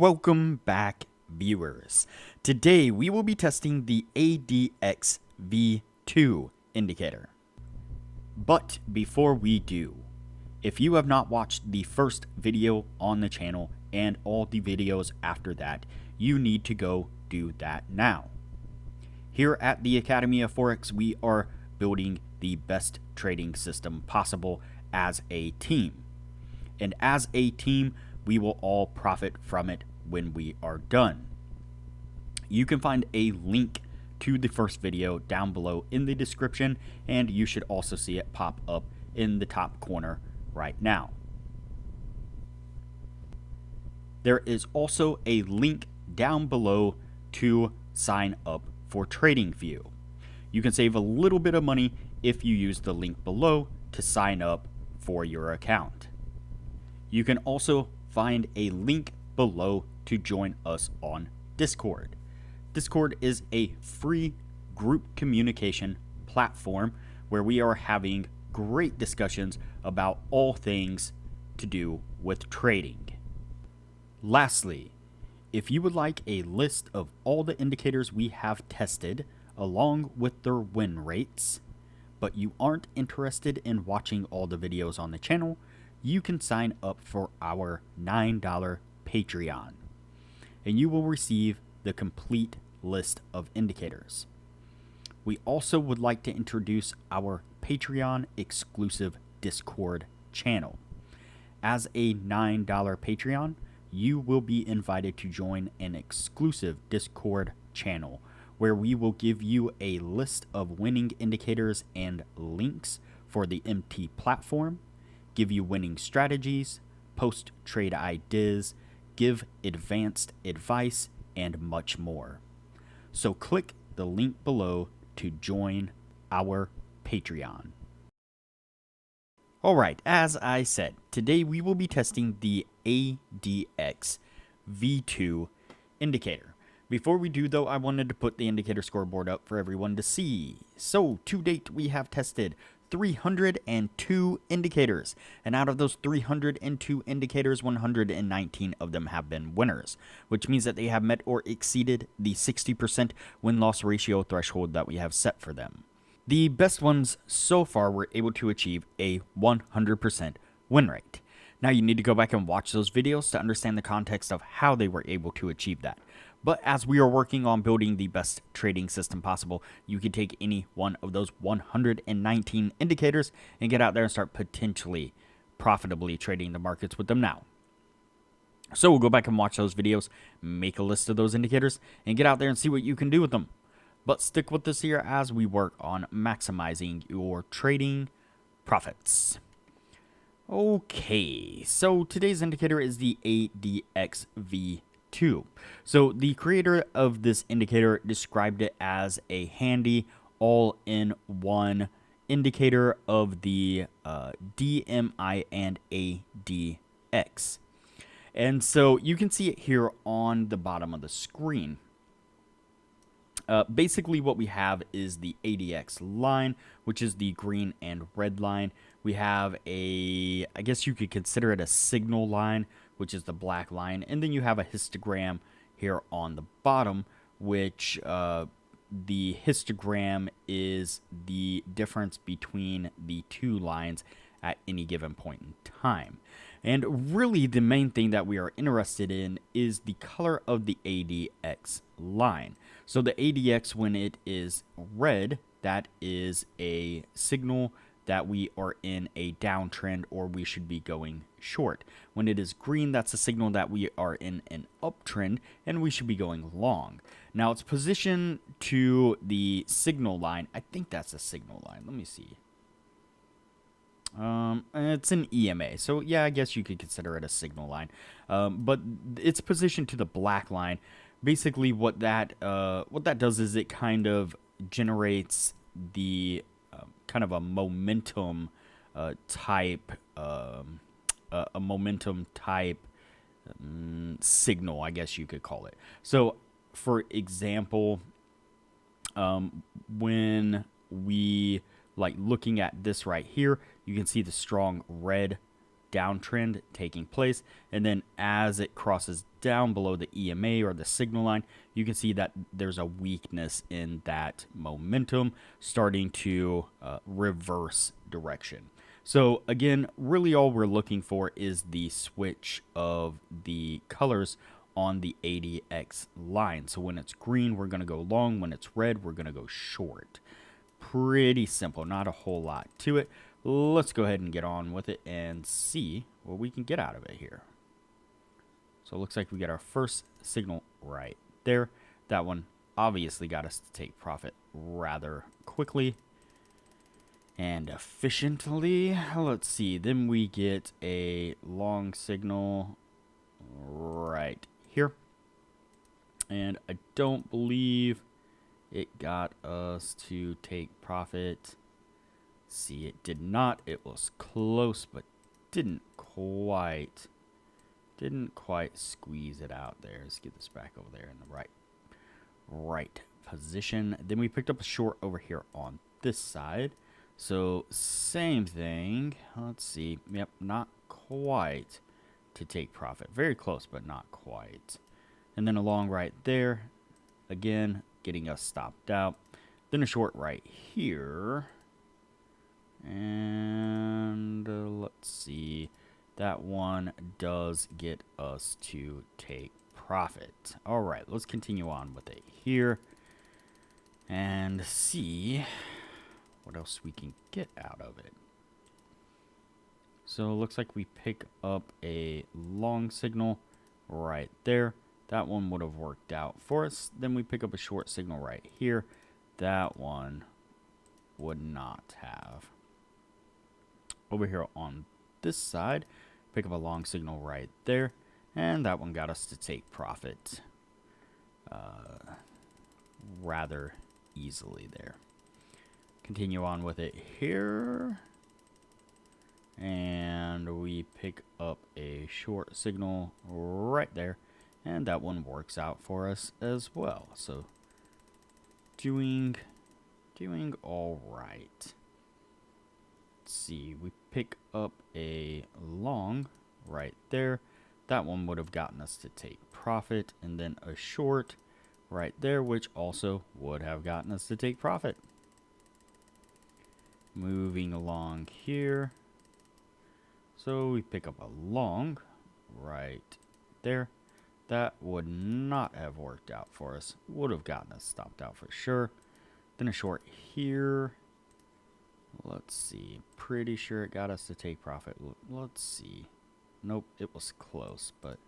Welcome back, viewers. Today we will be testing the ADX V2 indicator. But before we do, if you have not watched the first video on the channel and all the videos after that, you need to go do that now. Here at the Academy of Forex, we are building the best trading system possible as a team. And as a team, we will all profit from it when we are done. You can find a link to the first video down below in the description, and you should also see it pop up in the top corner right now. There is also a link down below to sign up for TradingView. You can save a little bit of money if you use the link below to sign up for your account. You can also find a link below to join us on Discord. Discord is a free group communication platform where we are having great discussions about all things to do with trading. Lastly, if you would like a list of all the indicators we have tested along with their win rates, but you aren't interested in watching all the videos on the channel, you can sign up for our $9 Patreon, and you will receive the complete list of indicators. We also would like to introduce our Patreon exclusive Discord channel. As a $9 Patreon, you will be invited to join an exclusive Discord channel where we will give you a list of winning indicators and links for the MT platform, give you winning strategies, post trade ideas, give advanced advice, and much more. So click the link below to join our Patreon. Alright, as I said, today we will be testing the ADX V2 indicator. Before we do though, I wanted to put the indicator scoreboard up for everyone to see. So to date we have tested 302 indicators, and out of those 302 indicators, 119 of them have been winners, which means that they have met or exceeded the 60% win-loss ratio threshold that we have set for them. The best ones so far were able to achieve a 100% win rate. Now you need to go back and watch those videos to understand the context of how they were able to achieve that. But as we are working on building the best trading system possible, you can take any one of those 119 indicators and get out there and start potentially profitably trading the markets with them now. So we'll go back and watch those videos, make a list of those indicators, and get out there and see what you can do with them. But stick with us here as we work on maximizing your trading profits. Okay, so today's indicator is the ADX V2. So the creator of this indicator described it as a handy all-in-one indicator of the DMI and ADX. And so you can see it here on the bottom of the screen. Basically what we have is the ADX line, which is the green and red line. We have I guess you could consider it a signal line, which is the black line. And then you have a histogram here on the bottom, which the histogram is the difference between the two lines at any given point in time. And really the main thing that we are interested in is the color of the ADX line. So the ADX, when it is red, that is a signal that we are in a downtrend or we should be going short. When it is green, that's a signal that we are in an uptrend and we should be going long. Now it's positioned to the signal line. I think that's a signal line. Let me see. It's an EMA, so yeah, I guess you could consider it a signal line. But it's positioned to the black line. Basically, what that does is it kind of generates the kind of a momentum type signal, I guess you could call it. So, for example, when we like looking at this right here, you can see the strong red downtrend taking place, and then as it crosses down below the EMA or the signal line, you can see that there's a weakness in that momentum starting to reverse direction. So again, really all we're looking for is the switch of the colors on the ADX line. So when it's green, we're going to go long. When it's red, we're going to go short. Pretty simple, not a whole lot to it. Let's go ahead and get on with it and see what we can get out of it here. So it looks like we got our first signal right there. That one obviously got us to take profit rather quickly and efficiently. Let's see. Then we get a long signal right here. And I don't believe it got us to take profit. See, it did not. It was close, but didn't quite squeeze it out there. Let's get this back over there in the right position. Then we picked up a short over here on this side. So same thing. Let's see. Yep, not quite to take profit. Very close, but not quite. And then a long right there. Again, getting us stopped out. Then a short right here. And let's see. That one does get us to take profit. All right, let's continue on with it here and see what else we can get out of it. So it looks like we pick up a long signal right there. That one would have worked out for us. Then we pick up a short signal right here. That one would not have. Over here on this side, pick up a long signal right there. And that one got us to take profit rather easily there. Continue on with it here. And we pick up a short signal right there. And that one works out for us as well. So doing all right. Let's see, we pick up a long right there. That one would have gotten us to take profit, and then a short right there, which also would have gotten us to take profit. Moving along here. So we pick up a long right there. That would not have worked out for us. Would have gotten us stopped out for sure. Then a short here. Let's see. Pretty sure it got us to take profit. Let's see. Nope, it was close, but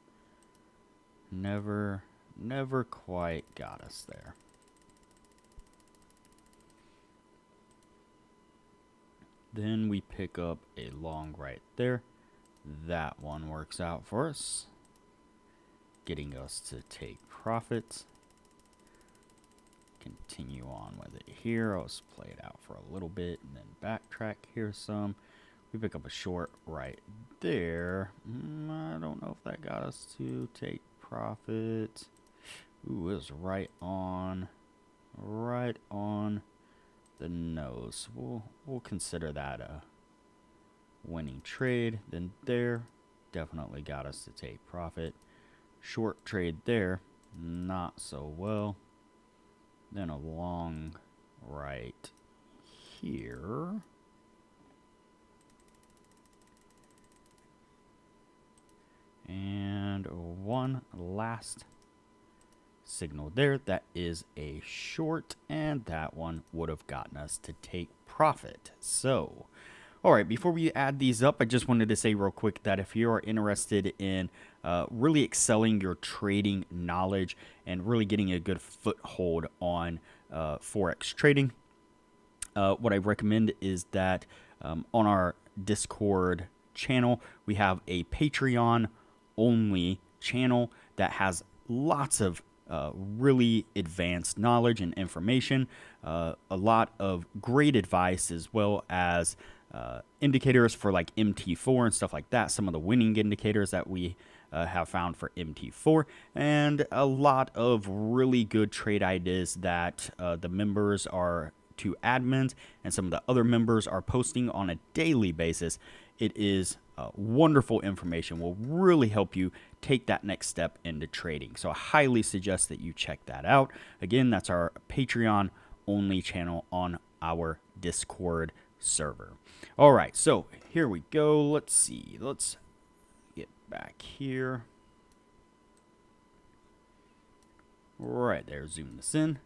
never quite got us there. Then we pick up a long right there. That one works out for us, getting us to take profit. Continue on with it here. I'll just play it out for a little bit and then backtrack here some. We pick up a short right there. I don't know if that got us to take profit. Ooh, it was right on the nose. We'll consider that a winning trade. Then there, definitely got us to take profit. Short trade there, not so well. Then a long right here. And one last signal there. That is a short, and that one would have gotten us to take profit. So, all right, before we add these up, I just wanted to say real quick that if you are interested in really excelling your trading knowledge and really getting a good foothold on Forex trading, what I recommend is that on our Discord channel, we have a Patreon only channel that has lots of really advanced knowledge and information, a lot of great advice, as well as indicators for like MT4 and stuff like that, some of the winning indicators that we have found for MT4, and a lot of really good trade ideas that the members are to admins and some of the other members are posting on a daily basis. It is wonderful information, will really help you take that next step into trading. So I highly suggest that you check that out. Again, that's our Patreon only channel on our Discord server. All right, so here we go. Let's see. Let's get back here. Right there, zoom this in.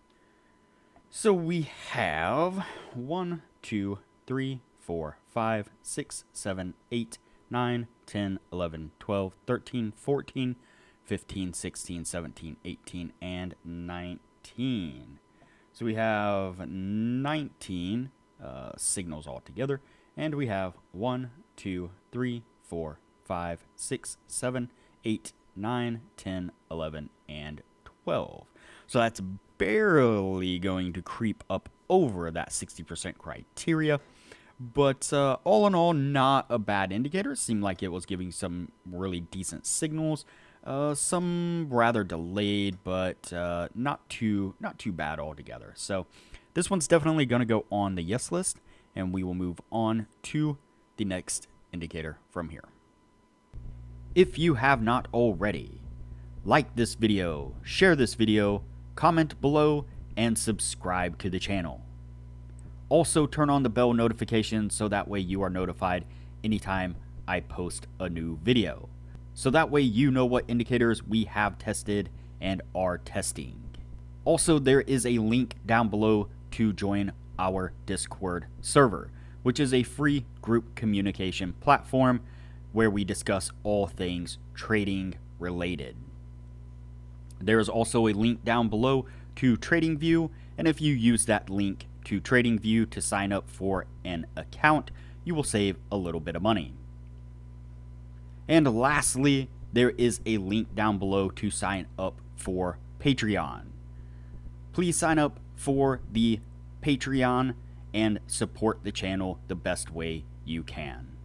So we have 1, 2, 3, 4, 5, 6, 7, 8, 9, 10, 11, 12, 13, 14, 15, 16, 17, 18, and 19. So we have 19 signals altogether, and we have 1, 2, 3, 4, 5, 6, 7, 8, 9, 10, 11, and 12. So that's barely going to creep up over that 60% criteria. But all in all, not a bad indicator. It seemed like it was giving some really decent signals. Some rather delayed, but not too bad altogether. So this one's definitely going to go on the yes list, and we will move on to the next indicator from here. If you have not already, like this video, share this video, comment below, and subscribe to the channel. Also, turn on the bell notification so that way you are notified anytime I post a new video. So that way you know what indicators we have tested and are testing. Also, there is a link down below to join our Discord server, which is a free group communication platform where we discuss all things trading related. There is also a link down below to TradingView, and if you use that link to TradingView to sign up for an account, you will save a little bit of money. And lastly, there is a link down below to sign up for Patreon. Please sign up for the Patreon and support the channel the best way you can.